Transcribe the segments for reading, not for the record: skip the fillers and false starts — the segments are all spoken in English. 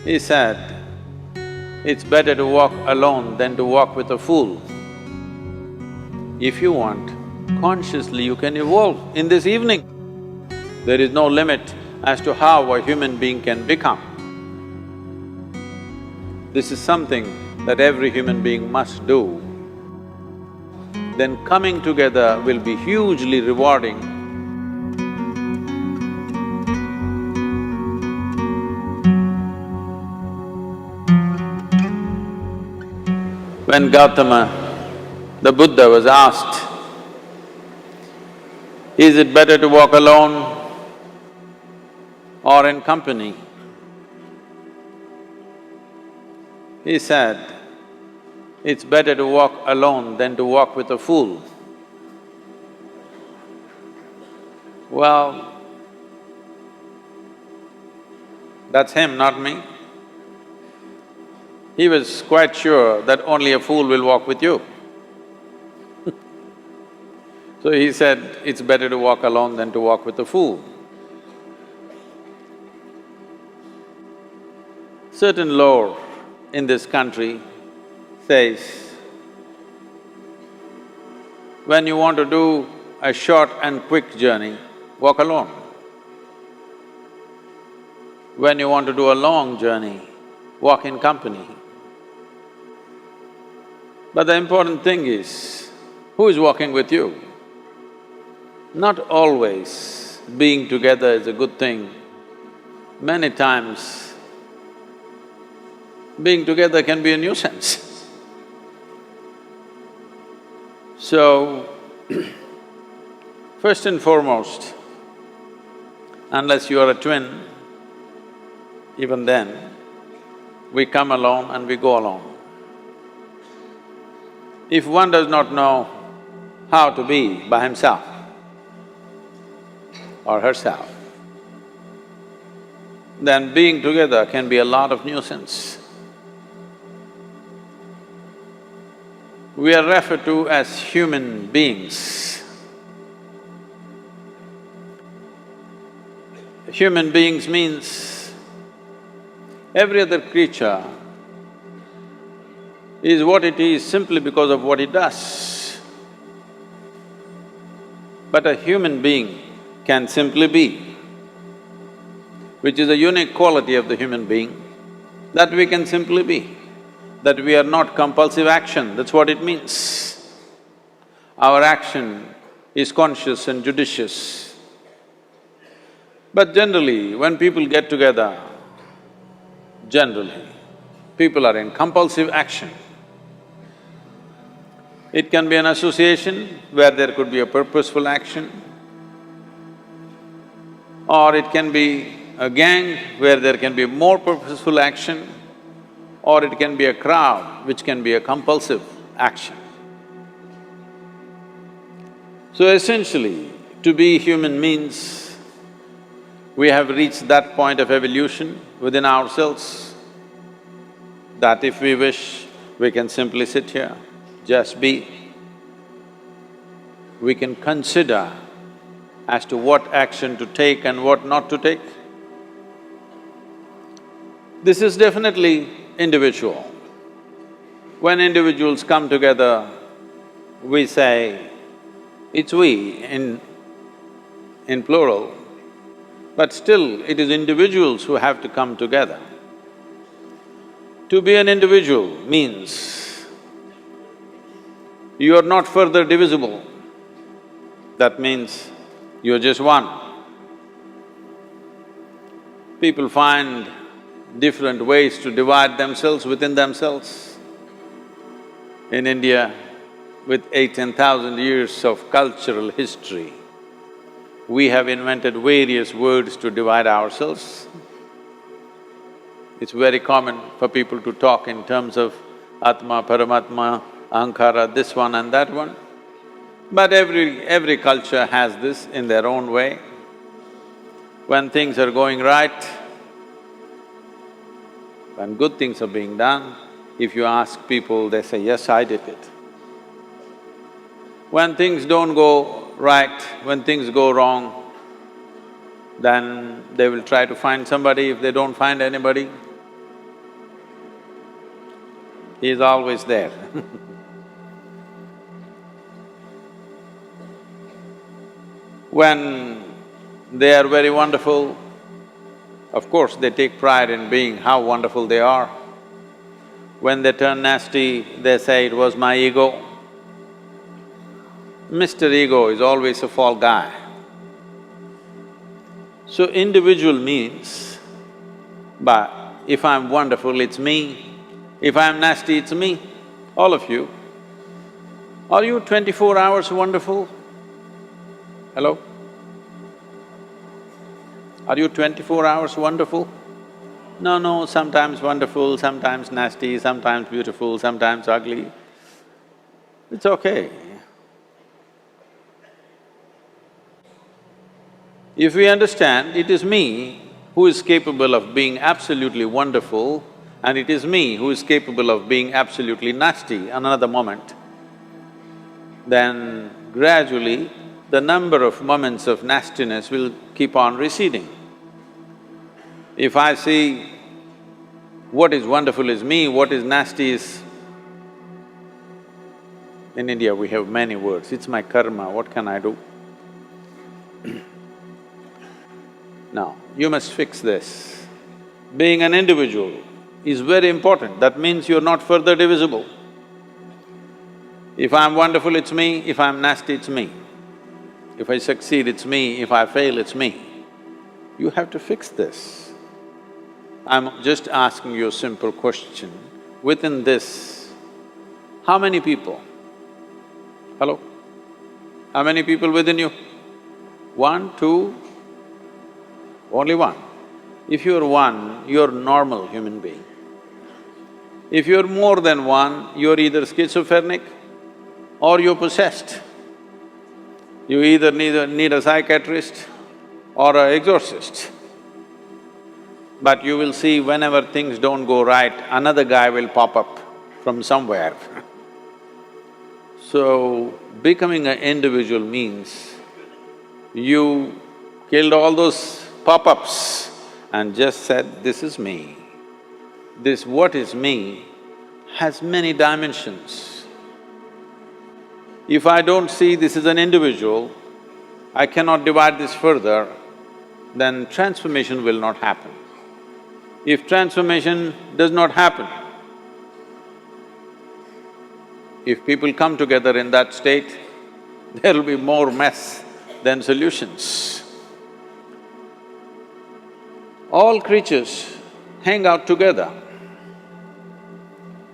He said, it's better to walk alone than to walk with a fool. If you want, consciously you can evolve in this evening. There is no limit as to how a human being can become. This is something that every human being must do. Then coming together will be hugely rewarding. When Gautama, the Buddha, was asked, is it better to walk alone or in company? He said, it's better to walk alone than to walk with a fool. Well, that's him, not me. He was quite sure that only a fool will walk with you. So he said, it's better to walk alone than to walk with a fool. Certain lore in this country says, when you want to do a short and quick journey, walk alone. When you want to do a long journey, walk in company. But the important thing is, who is walking with you? Not always being together is a good thing. Many times, being together can be a nuisance. So, first and foremost, unless you are a twin, even then, we come alone and we go alone. If one does not know how to be by himself or herself, then being together can be a lot of nuisance. We are referred to as human beings. Human beings means every other creature is what it is simply because of what it does. But a human being can simply be, which is a unique quality of the human being, that we can simply be, that we are not compulsive action, that's what it means. Our action is conscious and judicious. But generally, when people get together, generally, people are in compulsive action. It can be an association where there could be a purposeful action, or it can be a gang where there can be more purposeful action, or it can be a crowd which can be a compulsive action. So essentially, to be human means we have reached that point of evolution within ourselves that if we wish, we can simply sit here, just be. We can consider as to what action to take and what not to take. This is definitely individual. When individuals come together, we say, it's we in plural, but still it is individuals who have to come together. To be an individual means you are not further divisible. That means you're just one. People find different ways to divide themselves within themselves. In India, with 10,000 years of cultural history, we have invented various words to divide ourselves. It's very common for people to talk in terms of Atma, Paramatma, Ahankara, this one and that one. But every culture has this in their own way. When things are going right, when good things are being done, if you ask people, they say, yes, I did it. When things don't go right, when things go wrong, then they will try to find somebody. If they don't find anybody, He is always there. When they are very wonderful, of course they take pride in being how wonderful they are. When they turn nasty, they say, "It was my ego." Mr. Ego is always a fall guy. So individual means, but if I'm wonderful, it's me. If I'm nasty, it's me. All of you. Are you 24 hours wonderful? Hello? Are you 24 hours wonderful? No, sometimes wonderful, sometimes nasty, sometimes beautiful, sometimes ugly. It's okay. If we understand it is me who is capable of being absolutely wonderful and it is me who is capable of being absolutely nasty another moment, then gradually the number of moments of nastiness will keep on receding. If I see what is wonderful is me, what is nasty is… In India we have many words, it's my karma, what can I do? Now, you must fix this. Being an individual is very important, that means you're not further divisible. If I'm wonderful, it's me, if I'm nasty, it's me. If I succeed, it's me, if I fail, it's me. You have to fix this. I'm just asking you a simple question. Within this, how many people? Hello? How many people within you? One, two? Only one. If you're one, you're normal human being. If you're more than one, you're either schizophrenic or you're possessed. You either need a psychiatrist or an exorcist. But you will see whenever things don't go right, another guy will pop up from somewhere. So, becoming an individual means you killed all those pop-ups and just said, "This is me." This what is me has many dimensions. If I don't see this is an individual, I cannot divide this further, then transformation will not happen. If transformation does not happen, if people come together in that state, there will be more mess than solutions. All creatures hang out together.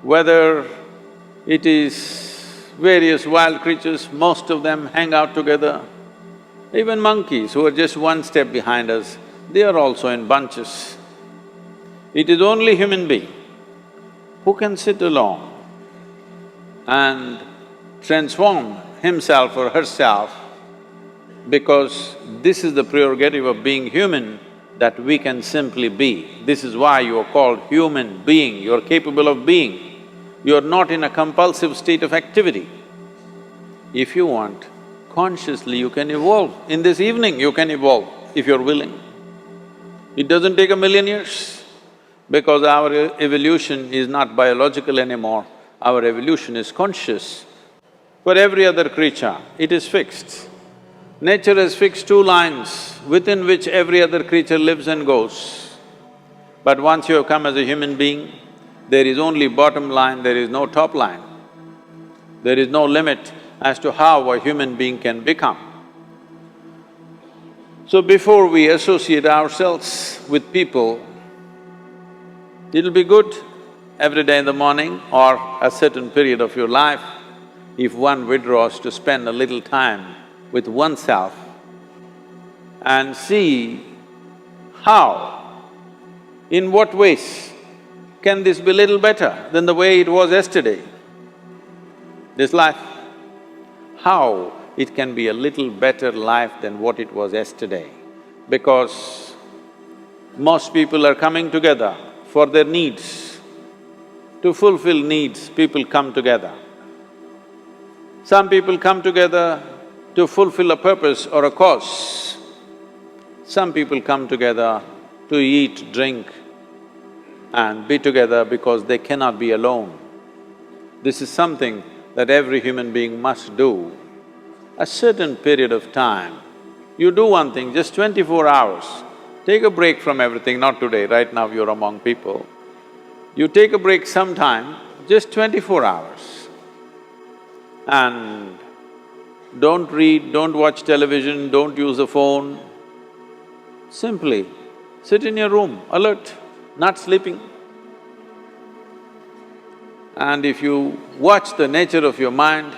Whether it is various wild creatures, most of them hang out together. Even monkeys who are just one step behind us, they are also in bunches. It is only human being who can sit alone and transform himself or herself, because this is the prerogative of being human, that we can simply be. This is why you are called human being, you are capable of being. You are not in a compulsive state of activity. If you want, consciously you can evolve. In this evening you can evolve, if you're willing. It doesn't take 1,000,000 years, because our evolution is not biological anymore, our evolution is conscious. For every other creature, it is fixed. Nature has fixed two lines within which every other creature lives and goes. But once you have come as a human being, there is only bottom line, there is no top line. There is no limit as to how a human being can become. So before we associate ourselves with people, it'll be good every day in the morning or a certain period of your life, if one withdraws to spend a little time with oneself and see how, in what ways can this be little better than the way it was yesterday, this life? How it can be a little better life than what it was yesterday, because most people are coming together for their needs. To fulfill needs, people come together. Some people come together to fulfill a purpose or a cause. Some people come together to eat, drink and be together because they cannot be alone. This is something that every human being must do. A certain period of time, you do one thing, just 24 hours, take a break from everything, not today, right now you're among people. You take a break sometime, just 24 hours. And don't read, don't watch television, don't use the phone. Simply sit in your room, alert, not sleeping. And if you watch the nature of your mind,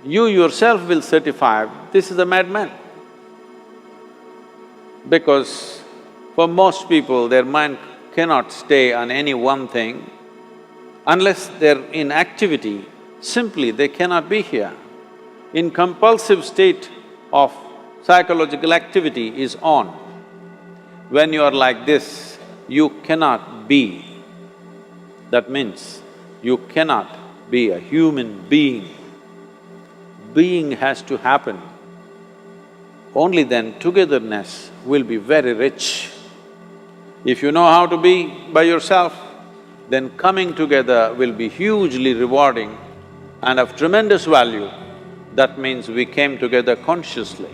you yourself will certify, this is a madman. Because for most people, their mind cannot stay on any one thing. Unless they're in activity, simply they cannot be here. In compulsive state of psychological activity is on. When you are like this, you cannot be. That means you cannot be a human being. Being has to happen. Only then togetherness will be very rich. If you know how to be by yourself, then coming together will be hugely rewarding and of tremendous value. That means we came together consciously.